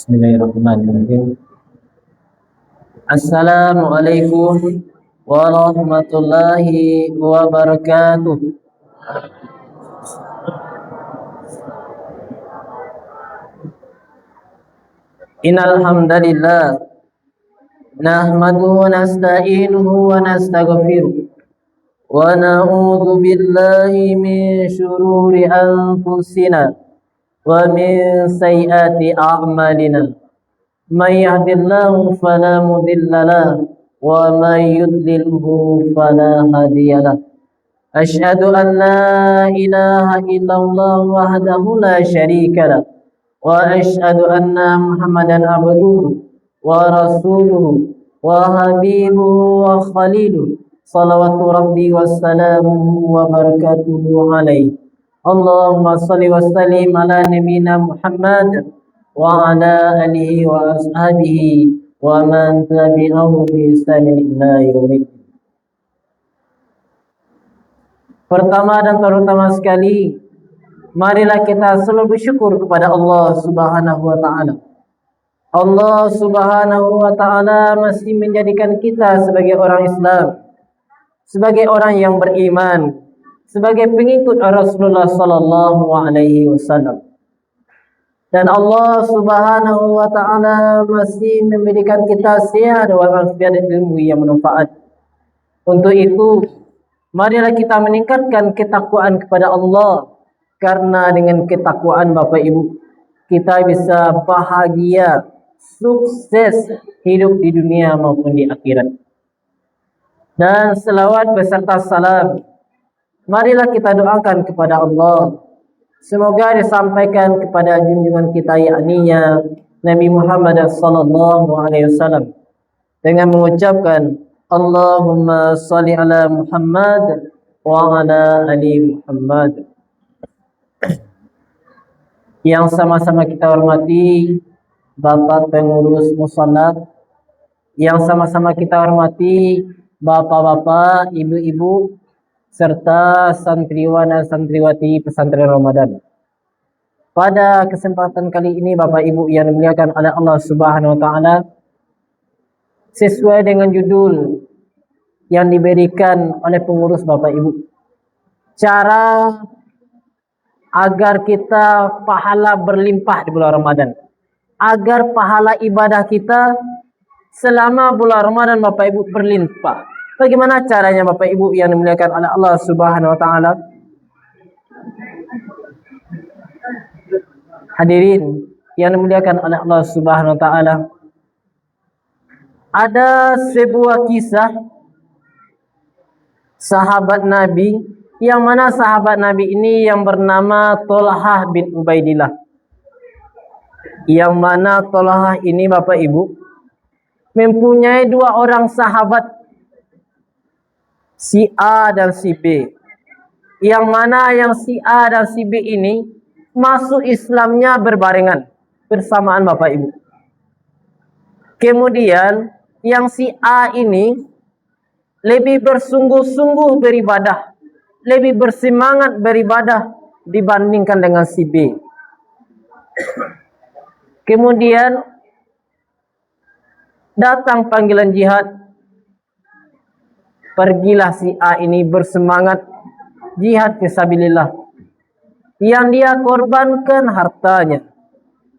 Bismillahirrahmanirrahim. Assalamualaikum warahmatullahi wabarakatuh. Innal hamdalillah nahmaduhu wa nasta'inuhu wa nastaghfiruh wa na'udzu billahi min shururi anfusina wa min sayyiati a'malina. Man yahdihillahu fala mudilla lahu wa man yudlilhu fala hadiya lahu. Asyhadu an la ilaha illallah wahdahu la syarika lahu wa asyhadu anna Muhammadan abduhu wa rasuluhu wa habibuhu wa khaliluhu. Salawatu rabbi wassalamuhu wa barakatuhu alaihi. Allahumma salli wa sallim ala nabiyyina Muhammad wa ala alihi wa ashabihi wa man tabi'ahu bi ihsan ila yaumil. Pertama dan terutama sekali, marilah kita selalu bersyukur kepada Allah Subhanahu wa taala. Allah Subhanahu wa taala masih menjadikan kita sebagai orang Islam, sebagai orang yang beriman, sebagai pengikut Rasulullah sallallahu alaihi wasallam. Dan Allah Subhanahu wa taala masih memberikan kita sehat walafiat dan ilmu yang bermanfaat. Untuk itu, marilah kita meningkatkan ketakwaan kepada Allah, karena dengan ketakwaan Bapak Ibu, kita bisa bahagia, sukses hidup di dunia maupun di akhirat. Dan selawat beserta salam, marilah kita doakan kepada Allah, semoga disampaikan kepada junjungan kita yakninya Nabi Muhammad sallallahu alaihi wasallam dengan mengucapkan Allahumma salli ala Muhammad wa ala ali Muhammad. Yang sama-sama kita hormati Bapak pengurus musholat, yang sama-sama kita hormati bapak-bapak, ibu-ibu, serta santriwan dan santriwati pesantren Ramadan. Pada kesempatan kali ini Bapak Ibu yang dimuliakan oleh Allah Subhanahu wa taala, sesuai dengan judul yang diberikan oleh pengurus Bapak Ibu, cara agar kita pahala berlimpah di bulan Ramadan, agar pahala ibadah kita selama bulan Ramadan Bapak Ibu berlimpah. Bagaimana caranya Bapak Ibu yang dimuliakan oleh Allah Subhanahu wa taala? Hadirin yang dimuliakan oleh Allah Subhanahu wa taala, ada sebuah kisah sahabat Nabi, yang mana sahabat Nabi ini yang bernama Thalhah bin Ubaidillah. Yang mana Thalhah ini Bapak Ibu mempunyai dua orang sahabat, si A dan si B. Yang mana yang si A dan si B ini masuk Islamnya berbarengan, bersamaan Bapak Ibu. Kemudian yang si A ini lebih bersungguh-sungguh beribadah, lebih bersemangat beribadah dibandingkan dengan si B. Kemudian datang panggilan jihad. Pergilah si A ini bersemangat jihad fisabilillah. Yang dia korbankan hartanya,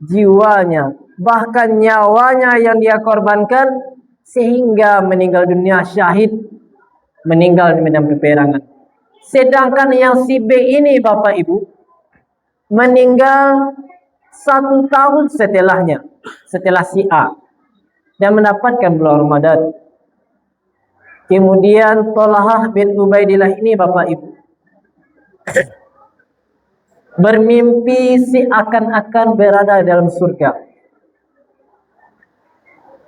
jiwanya, bahkan nyawanya yang dia korbankan sehingga meninggal dunia syahid, meninggal di medan peperangan. Sedangkan yang si B ini Bapak Ibu meninggal 1 tahun setelahnya, setelah si A, dan mendapatkan bulan Ramadan. Kemudian Thalhah bin Ubaidillah ini Bapak Ibu bermimpi seakan-akan berada dalam surga.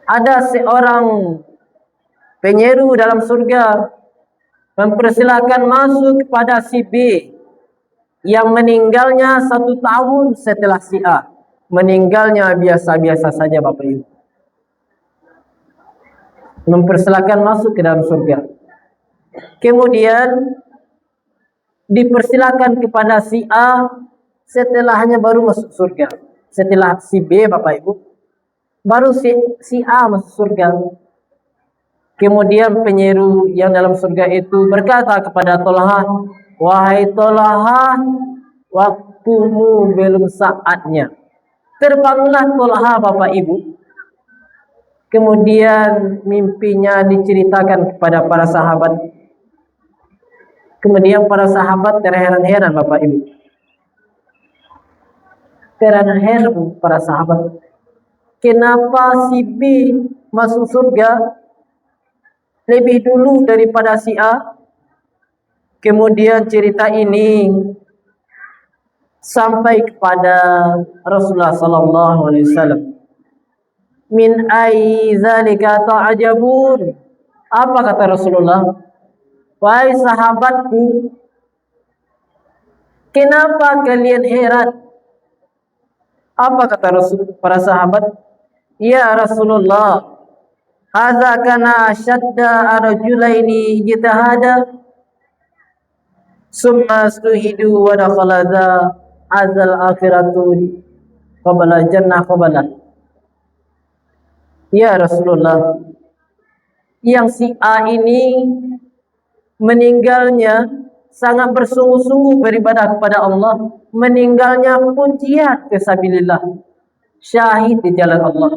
Ada seorang penyeru dalam surga mempersilakan masuk kepada si B yang meninggalnya 1 tahun setelah si A. Meninggalnya biasa-biasa saja Bapak Ibu. Mempersilakan masuk ke dalam surga. Kemudian dipersilakan kepada si A setelahnya baru masuk surga. Setelah si B Bapak Ibu Baru si A masuk surga. Kemudian penyeru yang dalam surga itu berkata kepada Tolha, wahai Tolha, waktumu belum saatnya. Terbangunlah Tolha, Bapak Ibu. Kemudian mimpinya diceritakan kepada para sahabat. Kemudian para sahabat terheran-heran, Bapak Ibu. Terheran-heran para sahabat. Kenapa si B masuk surga lebih dulu daripada si A? Kemudian cerita ini sampai kepada Rasulullah sallallahu alaihi wasallam. Min ai zalika ta'jabun? Apa kata Rasulullah? Wahai sahabatku, kenapa kalian heran? Apa kata para sahabat? Ya Rasulullah, hadza kana shadda arjulaini jitahada summa stuhidu wa dakhala azal akhiratu qabla jannah qabla. Ya Rasulullah, yang si A ini meninggalnya sangat bersungguh-sungguh beribadah kepada Allah, meninggalnya pun jihad fisabilillah, syahid di jalan Allah.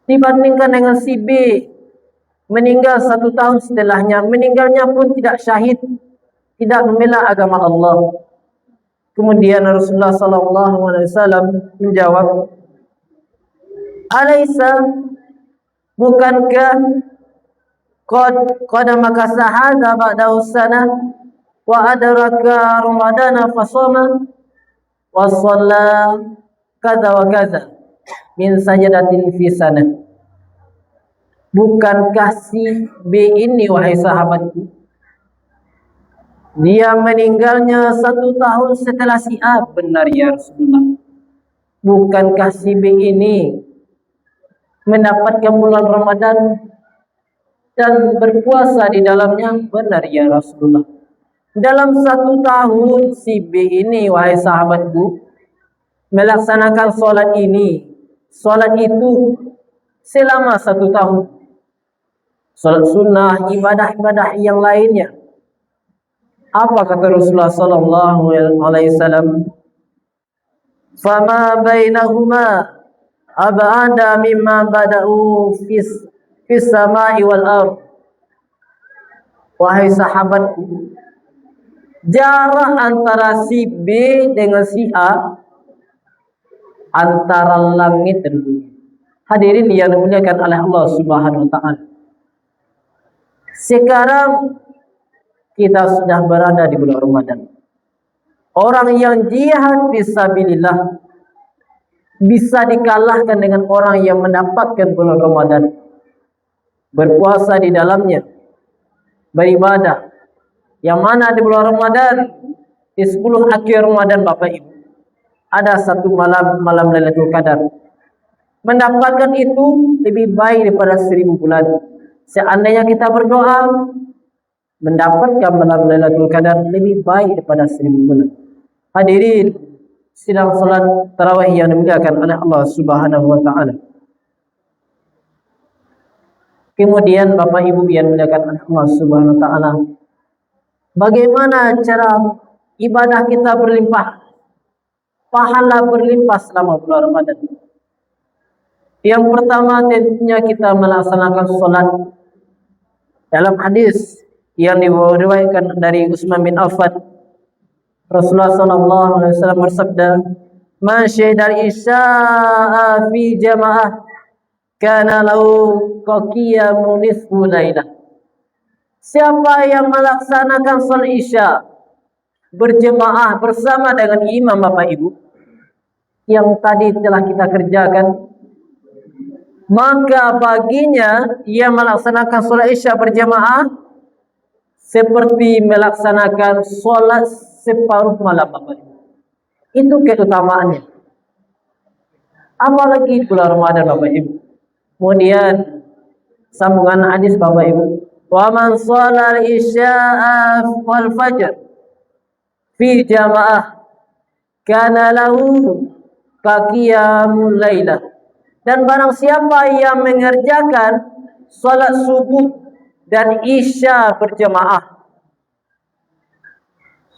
Dibandingkan dengan si B, meninggal 1 tahun setelahnya, meninggalnya pun tidak syahid, tidak membela agama Allah. Kemudian Rasulullah SAW menjawab, Alaysa, bukankah qad makasa hadza ba'da sana wa adraka ramadana fasoma wa shalla kaza wa kaza min sajadatin fi sana. Bukankah si B ini, wahai sahabatku, dia meninggalnya 1 tahun setelah si A? Benar ya Rasulullah. Bukankah si B ini mendapatkan bulan Ramadan dan berpuasa di dalamnya? Benar ya Rasulullah. Dalam 1 tahun si B ini, wahai sahabatku, melaksanakan solat ini, solat itu selama 1 tahun. Solat sunnah, ibadah-ibadah yang lainnya. Apa kata Rasulullah sallallahu alaihi wasallam? Fama bainahuma ab'ada mimma bada'u fis samai wal ardh. Wahai sahabatku, jarak antara si B dengan si A antara langit dan bumi. Hadirin yang dimuliakan oleh Allah Subhanahu wa taala. Sekarang kita sudah berada di bulan Ramadan. Orang yang jihad fisabilillah bisa dikalahkan dengan orang yang mendapatkan bulan Ramadan, berpuasa di dalamnya, beribadah. Yang mana di bulan Ramadan, di 10 akhir Ramadan, Bapak Ibu, ada 1 malam Lailatul Qadar. Mendapatkan itu lebih baik daripada 1000 bulan. Seandainya kita berdoa mendapatkan malam Lailatul Qadar, lebih baik daripada 1000 bulan. Hadirin sidang salat tarawih yang dimuliakan oleh Allah Subhanahu wa taala. Kemudian Bapak Ibu yang dimuliakan oleh Allah Subhanahu wa taala, bagaimana cara ibadah kita berlimpah, pahala berlimpah selama bulan Ramadan? Yang pertama tentunya kita melaksanakan salat. Dalam hadis yang diriwayatkan dari Utsman bin Affan, Rasulullah sallallahu alaihi wasallam bersabda, "Man syahidal isya'a fi jamaah kana lahu qaqiyamun nisfu lailah." Siapa yang melaksanakan salat Isya berjemaah bersama dengan imam, Bapak Ibu, yang tadi telah kita kerjakan, maka baginya ia melaksanakan salat Isya berjemaah seperti melaksanakan salat separuh malam, Bapak Ibu. Itu keutamaannya. Apalagi bulan Ramadan, Bapak Ibu. Kemudian sambungan hadis, Bapak Ibu, wa man shalal isya'a wal fajr fi jamaah kana lahu qiyamul lailah Dan barang siapa yang mengerjakan salat subuh dan isya berjemaah,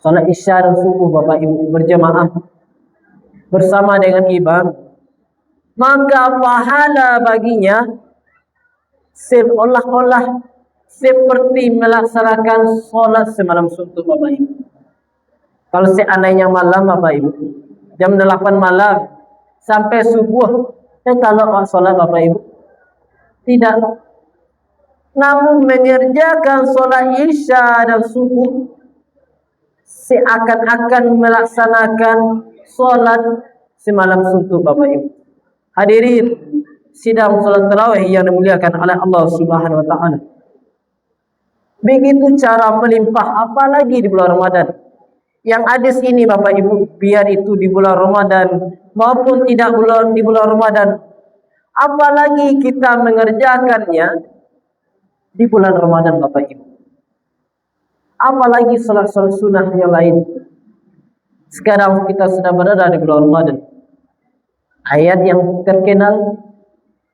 salat isya dan subuh Bapak Ibu berjemaah bersama dengan imam, maka pahala baginya seolah-olah seperti melaksanakan solat semalam suntuk Bapak Ibu. Kalau seandainya malam Bapak Ibu, jam 8 malam sampai subuh, kalau solat Bapak Ibu tidak, namun mengerjakan solat isya dan subuh seakan-akan melaksanakan solat semalam suntuk Bapak Ibu. Hadirin sidang solat tarawih yang dimuliakan oleh Allah Subhanahu wa taala. Begitu cara melimpah, apalagi di bulan Ramadan. Yang hadis ini Bapak Ibu, biar itu di bulan Ramadan maupun tidak di bulan Ramadan, apalagi kita mengerjakannya di bulan Ramadan Bapak Ibu. Apalagi salat-salat sunnah yang lain. Sekarang kita sedang berada di bulan Ramadan. Ayat yang terkenal,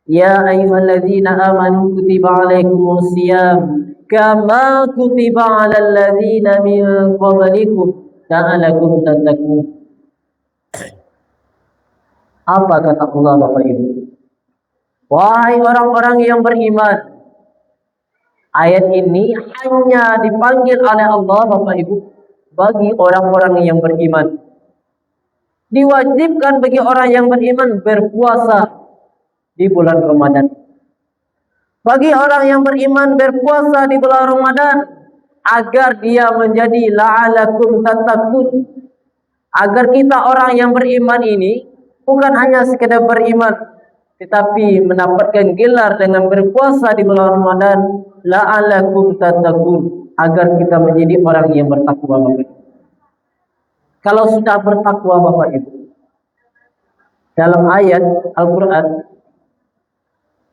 ya ayyuhalladzina amanu kutiba alaikumus syiyam kama kutiba alal ladzina min qablikum la'allakum tattaqun. Apa kata Allah Bapak Ibu? Wahai orang-orang yang beriman. Ayat ini hanya dipanggil oleh Allah Bapak Ibu bagi orang-orang yang beriman. Diwajibkan bagi orang yang beriman berpuasa di bulan Ramadan. Bagi orang yang beriman berpuasa di bulan Ramadan agar dia menjadi la'alakum tattaqun. Agar kita orang yang beriman ini bukan hanya sekedar beriman, tetapi mendapatkan gelar dengan berpuasa di bulan Ramadan, la'alakum tattaqun, agar kita menjadi orang yang bertakwa Bapak Ibu. Kalau sudah bertakwa Bapak Ibu, dalam ayat Al-Quran,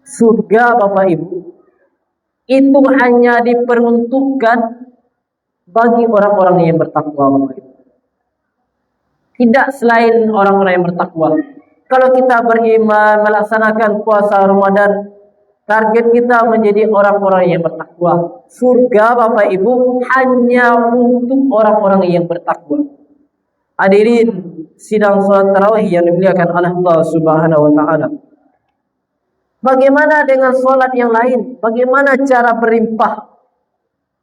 surga Bapak Ibu itu hanya diperuntukkan bagi orang-orang yang bertakwa Bapak Ibu. Tidak selain orang-orang yang bertakwa. Kalau kita beriman melaksanakan puasa Ramadan, target kita menjadi orang-orang yang bertakwa. Surga Bapak Ibu hanya untuk orang-orang yang bertakwa. Hadirin sidang salat tarawih yang dimuliakan oleh Allah Subhanahu wa taala. Bagaimana dengan salat yang lain? Bagaimana cara berimpah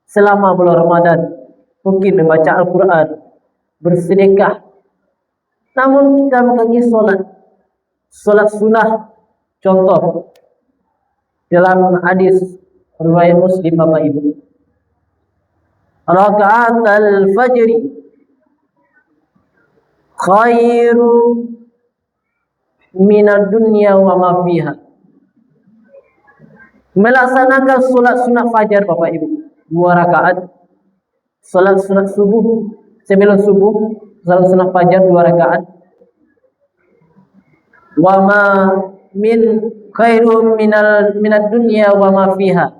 selama bulan Ramadan? Mungkin membaca Al-Quran, bersedekah. Namun kita mengaji salat sunnah, contoh dalam hadis riwayat Muslim Bapak Ibu, rakaat al-fajr khairu minad dunya wa ma fiha. Melaksanakan salat sunat fajar Bapak Ibu 2 rakaat, salat sunat subuh sebelum subuh, salat sunat fajar 2 rakaat. Wa ma min khairum minad dunya wa ma fiha.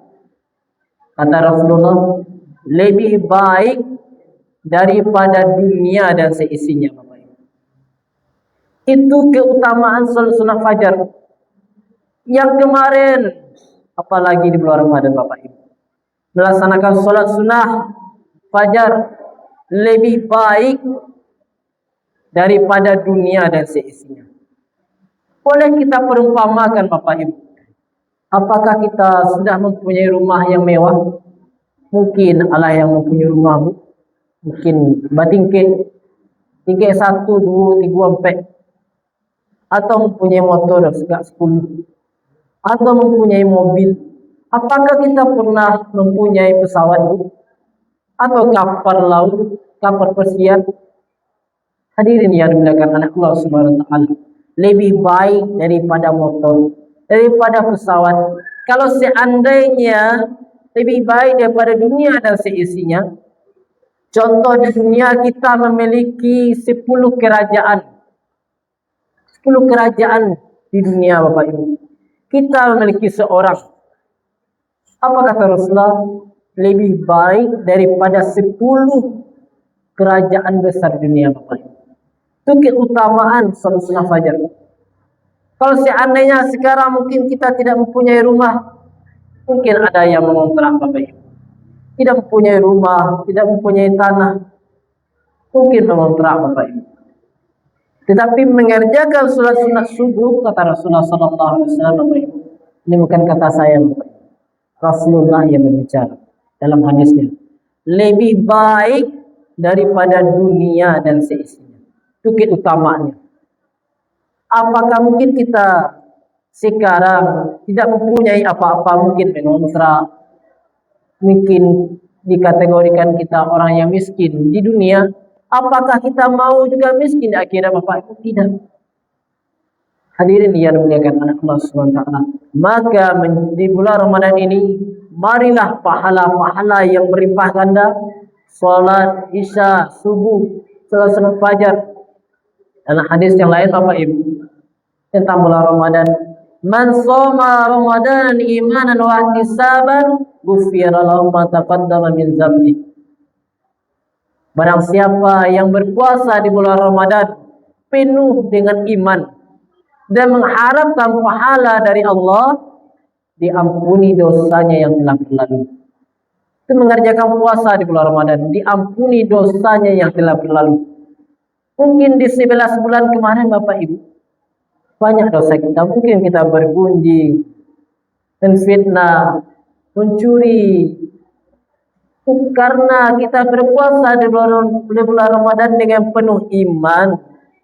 Kata Rasulullah, lebih baik daripada dunia dan seisinya Bapak Ibu. Itu keutamaan salat sunat fajar. Yang kemarin, apalagi di bulan Ramadan Bapak Ibu, melaksanakan salat sunnah fajar lebih baik daripada dunia dan seisinya. Boleh kita perumpamakan Bapak Ibu, apakah kita sudah mempunyai rumah yang mewah? Mungkin Allah yang mempunyai rumah, mungkin batingke 1, 2, 3, 4, atau mempunyai motor segak 10, atau mempunyai mobil. Apakah kita pernah mempunyai pesawat atau kapal laut, kapal pesiar? Hadirin yang dimuliakan oleh Allah Subhanahu wa taala, lebih baik daripada motor, daripada pesawat. Kalau seandainya lebih baik daripada dunia dan seisinya, contoh di dunia kita memiliki 10 kerajaan. 10 kerajaan di dunia Bapak Ibu. Kita memiliki seorang. Apa kata Rasulullah? Lebih baik daripada 10 kerajaan besar dunia Bapak Ibu. Itu keutamaan salat sunnah fajar. Kalau seandainya sekarang mungkin kita tidak mempunyai rumah, mungkin ada yang mengontrak Bapak Ibu. Tidak mempunyai rumah, tidak mempunyai tanah, mungkin mengontrak Bapak Ibu. Tetapi mengerjakan sholat sunat subuh, kata Rasulullah SAW, Bapak Ibu. Ini bukan kata saya, Bapak Ibu. Rasulullah yang berbicara dalam hadisnya. Lebih baik daripada dunia dan seisinya. Itu keutamaannya. Apakah mungkin kita sekarang tidak mempunyai apa-apa, mungkin mengontrak, mungkin dikategorikan kita orang yang miskin di dunia? Apakah kita mau juga miskin di akhirat, Bapak Ibu? Tidak. Hadirin yang dimuliakan oleh Allah SWT. Maka di bulan Ramadan ini, marilah pahala-pahala yang berlimpah ganda, salat isya, subuh, salat sunat fajar. Dalam hadis yang lain Bapak Ibu tentang bulan Ramadan, man shoma Ramadan imanan wa ihtisaban ghufira lahu ma taqaddama min dzambi. Barang siapa yang berpuasa di bulan Ramadan penuh dengan iman dan mengharapkan pahala dari Allah, diampuni dosanya yang telah berlalu. Itu mengerjakan puasa di bulan Ramadan, diampuni dosanya yang telah berlalu. Mungkin di 11 bulan kemarin Bapak Ibu, banyak dosa kita. Mungkin kita bergunjing, menfitnah, mencuri. Karena kita berpuasa di bulan Ramadan dengan penuh iman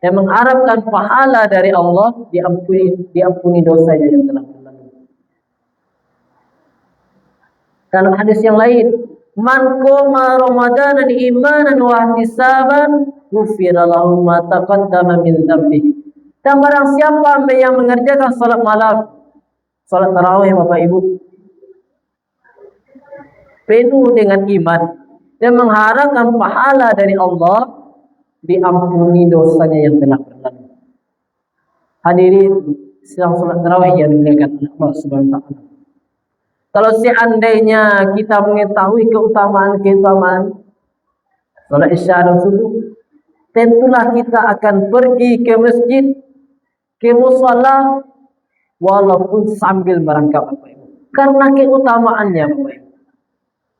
dan mengharapkan pahala dari Allah, diampuni dosanya yang telah berlalu. Dalam hadis yang lain, man qoma Ramadan imanan wa ihtisaban ghufira lahu ma taqaddama min dzambi. Dan barang siapa yang mengerjakan salat malam, salat tarawih Bapak Ibu, penuh dengan iman dan mengharapkan pahala dari Allah, diampuni dosanya yang telah berlalu. Hadirin sedang salat tarawih yang dimuliakan Allah Subhanahu wa taala. Kalau seandainya kita mengetahui keutamaan salat isya dan subuh, tentulah kita akan pergi ke masjid, ke musala, walaupun sambil merangkap Bapak Ibu. Karena keutamaannya Bapak Ibu.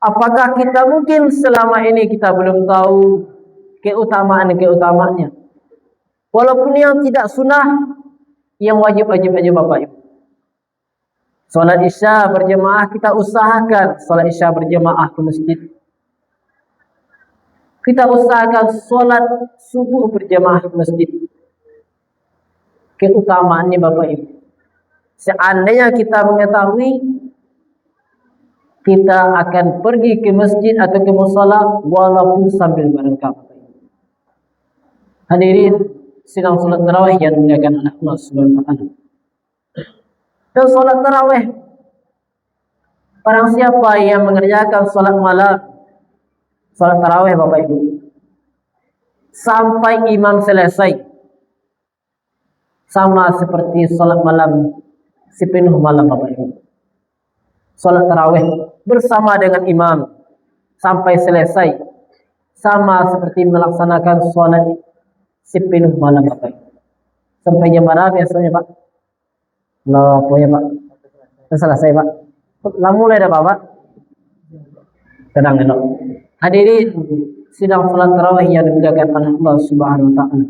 Apakah kita mungkin selama ini kita belum tahu keutamaannya? Walaupun yang tidak sunnah, yang wajib-wajib aja Bapak Ibu. Salat isya berjemaah, kita usahakan salat isya berjemaah ke masjid. Kita usahakan salat subuh berjemaah ke masjid. Keutamaannya Bapak Ibu. Seandainya kita mengetahui, kita akan pergi ke masjid atau ke musala walaupun sambil merangkap. Hadirin sidang salat tarawih yang dimuliakan oleh Allah Subhanahu wa taala. Dan salat tarawih, barang siapa yang mengerjakan salat malam, salat tarawih Bapak Ibu, sampai imam selesai, sama seperti salat malam sepenuh malam Bapak Ibu. Salat tarawih bersama dengan imam sampai selesai, sama seperti melaksanakan salat sepenuh malam Bapak Ibu. Sampai jam berapa biasanya Pak? Nah, apa ya Pak? Selesai Pak. Lah mulai dah Pak. Tenang dulu. Hadirin sidang salat tarawih yang dimuliakan oleh Allah Subhanahu wa taala.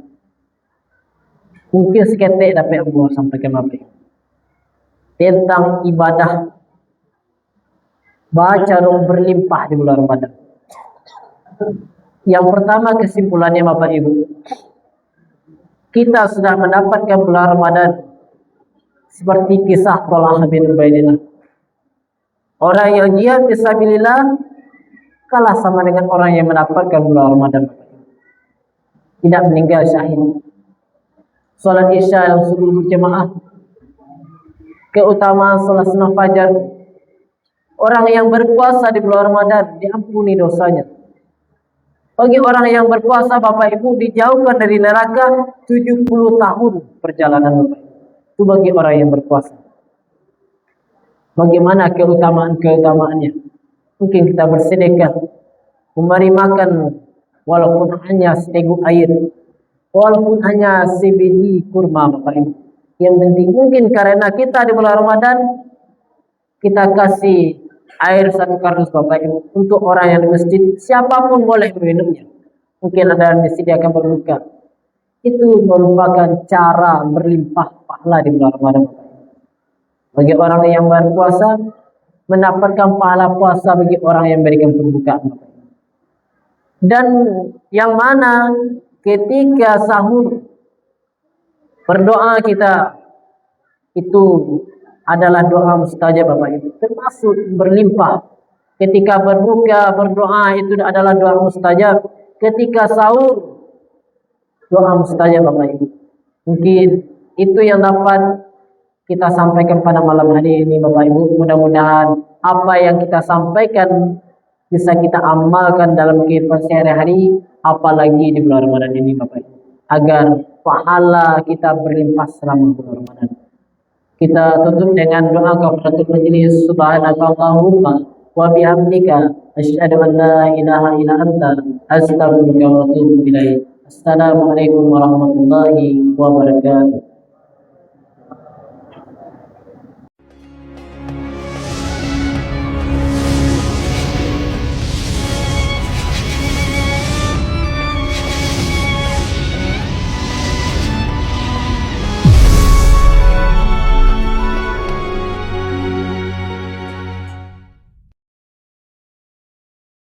Mungkin seketik dapat Allah sampaikan Bapak Ibu tentang ibadah baca dong berlimpah di bulan Ramadan. Yang pertama kesimpulannya Bapak Ibu, kita sudah mendapatkan bulan Ramadan seperti kisah Talha bin Ubaidillah. Orang yang jihad fisabilillah kalah sama dengan orang yang mendapatkan bulan Ramadan. Tidak meninggal syahid. Salat isya yang subuh berjemaah, keutamaan salat sunat fajar. Orang yang berpuasa di bulan Ramadan diampuni dosanya. Bagi orang yang berpuasa Bapak Ibu dijauhkan dari neraka 70 tahun perjalanan Bapak Ibu. Itu bagi orang yang berpuasa. Bagaimana keutamaannya? Mungkin kita bersedekah, memberi makan walaupun hanya seteguk air, walaupun hanya sebiji kurma Bapak Ibu. Yang penting mungkin karena kita di bulan Ramadan, kita kasih air 1 kardus Bapak Ibu untuk orang yang di masjid, siapapun boleh meminumnya. Mungkin ada yang disediakan berbuka. Itu merupakan cara berlimpah pahala di bulan Ramadan. Bagi orang yang berpuasa, mendapatkan pahala puasa bagi orang yang berikan pembukaan. Dan yang mana ketika sahur berdoa kita itu adalah doa mustajab Bapak Ibu, termasuk berlimpah. Ketika berbuka berdoa itu adalah doa mustajab. Ketika sahur doa mustajab Bapak Ibu. Mungkin itu yang dapat kita sampaikan pada malam hari ini Bapak Ibu. Mudah-mudahan apa yang kita sampaikan bisa kita amalkan dalam kehidupan sehari-hari, apalagi di bulan Ramadan ini Bapak Ibu, agar pahala kita berlimpah selama bulan Ramadan. Kita tutup dengan doa kafaratul majlis. Subhanakallahumma wa bihamdika asyhadu an la ilaha illa anta astaghfiruka wa atubu ilaik. Assalamualaikum warahmatullahi wabarakatuh.